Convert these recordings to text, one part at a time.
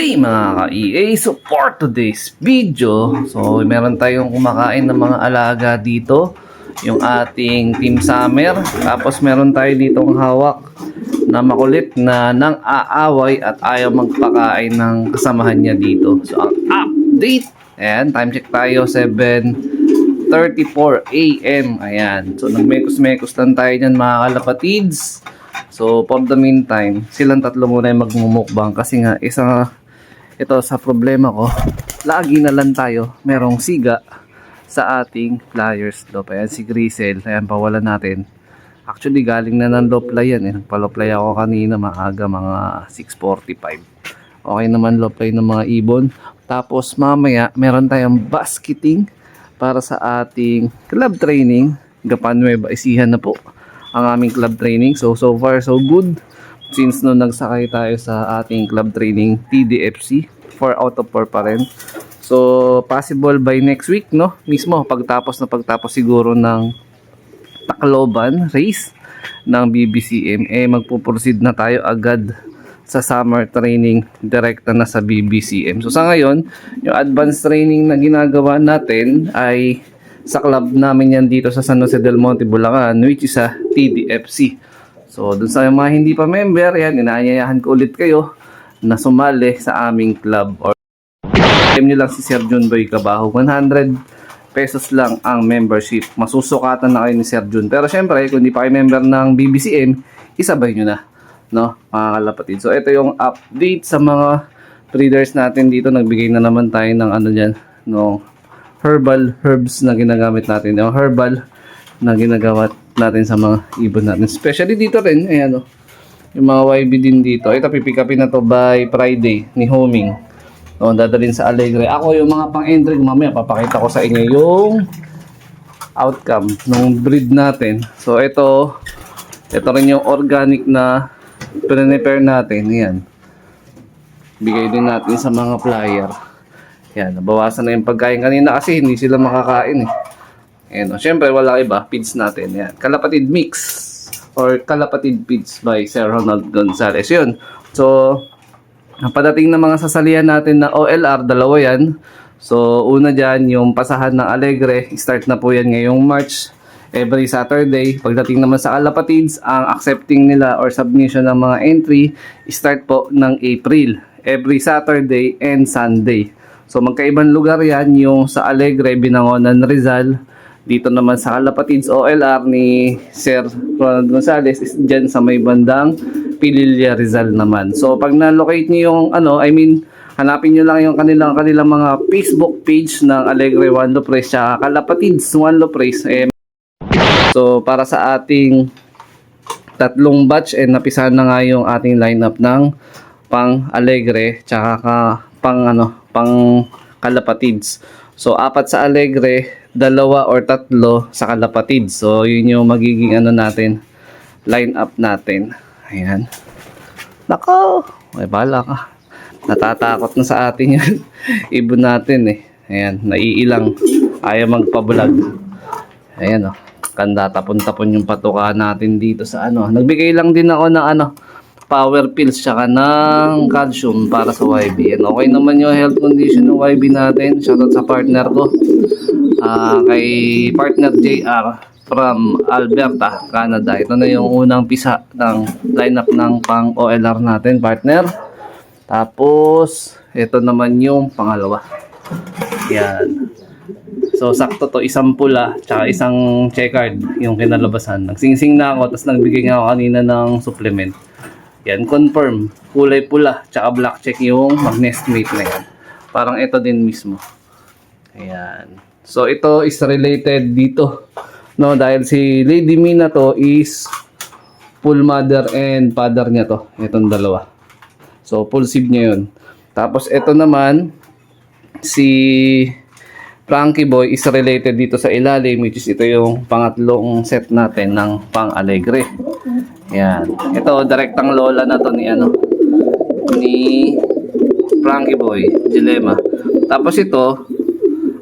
Okay mga ka-EA, so for today's video, so meron tayong kumakain ng mga alaga dito, yung ating Team Summer. Tapos meron tayo ditong hawak na makulit na nang aaway at ayaw magpakain ng kasamahan niya dito. So ang update, ayan, time check tayo, 7:34 AM. Ayan, so nagmekos-mekos lang tayo dyan mga kalapatids. So, for the meantime, silang tatlo muna yung magmumukbang kasi nga, ito sa problema ko, lagi na lang tayo, merong siga sa ating flyers loop. Ayan, si Grisel, ayan, pawalan natin. Actually, galing na ng loplay yan. Nagpa-loplay ako kanina, maaga, mga 6:45. Okay naman loplay ng mga ibon. Tapos, mamaya, meron tayong basketing para sa ating club training. Gapan Nueva Ecija na po ang aming club training. So far so good. Since no nagsakay tayo sa ating club training TDFC, 4 out of 4 pa rin. So possible by next week, no? Mismo pagtapos siguro ng Tacloban race ng BBCM, magpo-proceed na tayo agad sa summer training direkta na sa BBCM. So sa ngayon, yung advanced training na ginagawa natin ay sa club namin yan dito sa San Jose del Monte, Bulacan, which is sa TDFC. So, dun sa mga hindi pa member, yan, inaanyayahan ko ulit kayo na sumali sa aming club. Or nyo lang si Sir Jun Boy Cabajo. 100 pesos lang ang membership. Masusukatan na kayo ni Sir Jun. Pero syempre, kung hindi pa kayo member ng BBCM, isabay nyo na, no, mga kalapatid. So, ito yung update sa mga breeders natin dito. Nagbigay na naman tayo ng ano dyan, no, herbs na ginagamit natin, yung herbal na ginagawa natin sa mga ibon natin, especially dito rin, ayan o, yung mga YB din dito. Ito pipick upin na to by Friday ni Homing, o dadalhin sa Alegre. Ako yung mga pang entry, mamaya papakita ko sa inyo yung outcome ng breed natin. So ito rin yung organic na prepare natin, yan, bigay din natin sa mga flyer. Yan, nabawasan na yung pagkain kanina kasi hindi sila makakain eh. Ayan, syempre wala iba, feeds natin. Yan, Kalapatid Mix or Kalapatid Feeds by Sir Ronald Gonzales. Yun. So, ang padating na mga sasalihan natin na OLR, dalawa yan. So, una dyan, yung pasahan ng Alegre. Start na po yan ngayong March, every Saturday. Pagdating naman sa Kalapatids, ang accepting nila or submission ng mga entry, start po ng April, every Saturday and Sunday. So magkaibang lugar yan, yung sa Alegre, Binangonan, Rizal. Dito naman sa Kalapatids OLR ni Sir Ronald Gonzales is dyan sa may bandang Pililla, Rizal naman. So pag na-locate nyo yung hanapin nyo lang yung kanilang mga Facebook page ng Alegre Juan Lopres at Kalapatids Juan Lopres. So para sa ating tatlong batch, napisahan na nga yung ating lineup ng pang Alegre tsaka pang Kalapatids. So 4 sa Alegre, 2 or 3 sa Kalapatids. So yun yung magiging natin, line up natin. Ayan. Nako, may bala ka. Natatakot na sa atin yun. Ibon natin eh. Ayan, naiilang. Ayaw magpabulag. Ayan o. Kanda, tapon-tapon yung patuka natin dito sa Nagbigay lang din ako ng power pills tsaka ng calcium para sa YB. And okay naman yung health condition ng YB natin. Shoutout sa partner ko, kay partner JR from Alberta, Canada. Ito na yung unang pisa ng lineup ng pang OLR natin, partner. Tapos ito naman yung pangalawa. Yan. So sakto to, isang pula tsaka isang checkered yung kinalabasan. Nagsingsing na ako, tapos nagbigay nga ako kanina ng supplement. Yan, confirm. Kulay pula, tsaka black check yung mag-nestmate na yan. Parang ito din mismo. Ayan. So, ito is related dito, no? Dahil si Lady Mina to is full mother and father niya to. Itong dalawa. So, full sib niya yun. Tapos, ito naman, si Frankie Boy is related dito sa ilalim, which is ito yung pangatlong set natin ng pang Alegre. Yan. Ito, direktang lola na to ni Frankie Boy, Dilema. Tapos ito,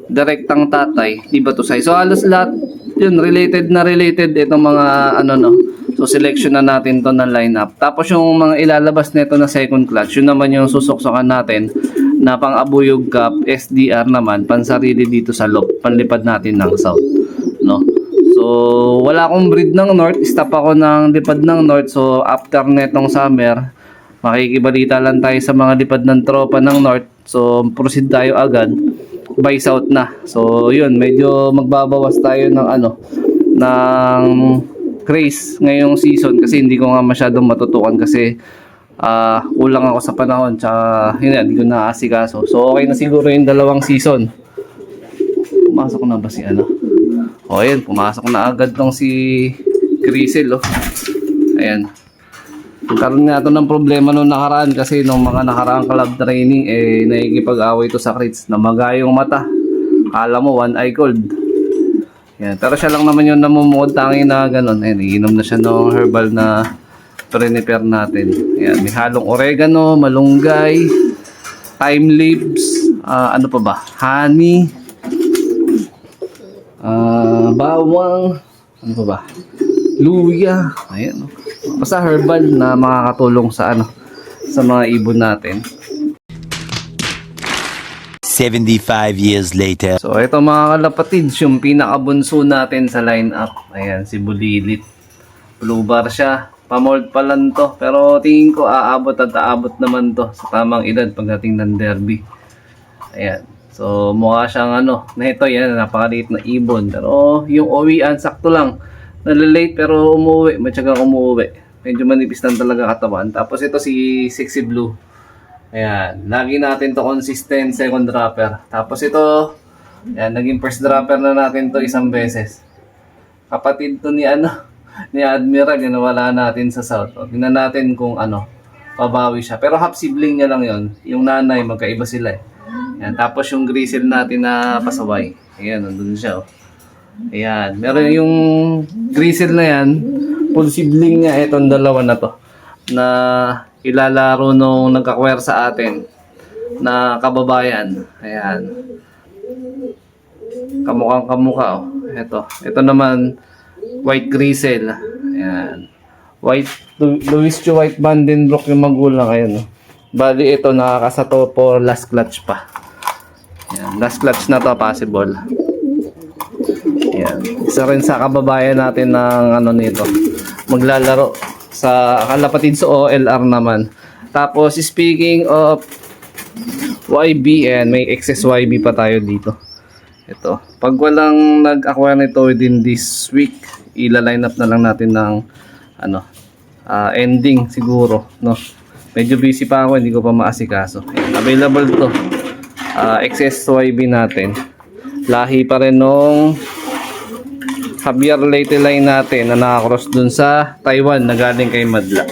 direktang tatay, Diba to say. So halos lahat yun, related itong mga So selection na natin to na lineup. Tapos yung mga ilalabas nito na second clutch, yun naman yung susuksokan natin na pang-abuyog cap, SDR naman, pansarili dito sa loop, panlipad natin ng south, no? So wala akong breed ng north, stop ako ng lipad ng north. So after netong summer, makikibalita lang tayo sa mga lipad ng tropa ng north. So proceed tayo agad by south na. So yun, medyo magbabawas tayo ng ng craze ngayong season kasi hindi ko nga masyadong matutukan kasi kulang ako sa panahon tsaka hindi ko naasikaso. So okay na siguro yung 2 season. Pumasok na ba si O ayan, pumasok na agad tong si Grisel, oh. Ayan. Karoon nga ito ng problema nung nakaraan kasi nung mga nakaraang club training nakikipag-away ito sa crates. Namagayong mata. Kala mo one eye cold. Yan. Pero siya lang naman yung namumukod tangi na ganun. Ayan, iinom na siya ng herbal na prepare natin. Ayan, may halong oregano, malunggay, thyme leaves, ano pa ba? Honey, bawang, ano pa ba? Luya. Ayan. Basta herbal na makakatulong sa sa mga ibon natin. 75 years later. So ito mga kalapatids, yung pinakabunso natin sa lineup. Ayan, si Bulilit. Blue bar siya. Pamold pa lang to. Pero tingin ko aabot at aabot naman to sa tamang edad pagdating ng derby. Ayan. So mukha siyang na ito yan, napakaliit na ibon. Pero yung uwian, sakto lang. Nalalate pero umuwi. Matyagang umuwi. Medyo manipis lang talaga katawan. Tapos ito si Sexy Blue. Ayan, lagi natin to consistent second dropper. Tapos ito, ayan, naging first dropper na natin to 1 beses. Kapatid to ni ni Admiral, wala natin sa south. O, tingnan natin kung pabawi siya. Pero half sibling niya lang yon. Yung nanay, magkaiba sila eh. Ayan, tapos yung Grisel natin na pasaway. Ayan, nandun siya. Oh. Ayan, meron yung Grisel na yan, full sibling niya, etong 2 na to. Na ilalaro nung nagkakware sa atin na kababayan. Ayan. Kamukhang kamukha. Oh. Ito naman White Grisel. Ayan. Louis Chu White Vandenbroek yung magulang. Ayan. Oh. Bali ito nakakasato po last clutch pa. Ayan. Last clutch na to possible. Ayan. Isa rin sa kababayan natin ng nito. Maglalaro sa kalapatids sa OLR naman. Tapos speaking of YB, may excess YB pa tayo dito. Ito. Pag walang nag-acquire nito within this week, ila-line up na lang natin ng ending siguro, no. Medyo busy pa ako, hindi ko pa maasikaso. Available to. Excess YB natin. Lahi pa rin nung Javier Leyte line natin na nakakross dun sa Taiwan na galing kay Madla.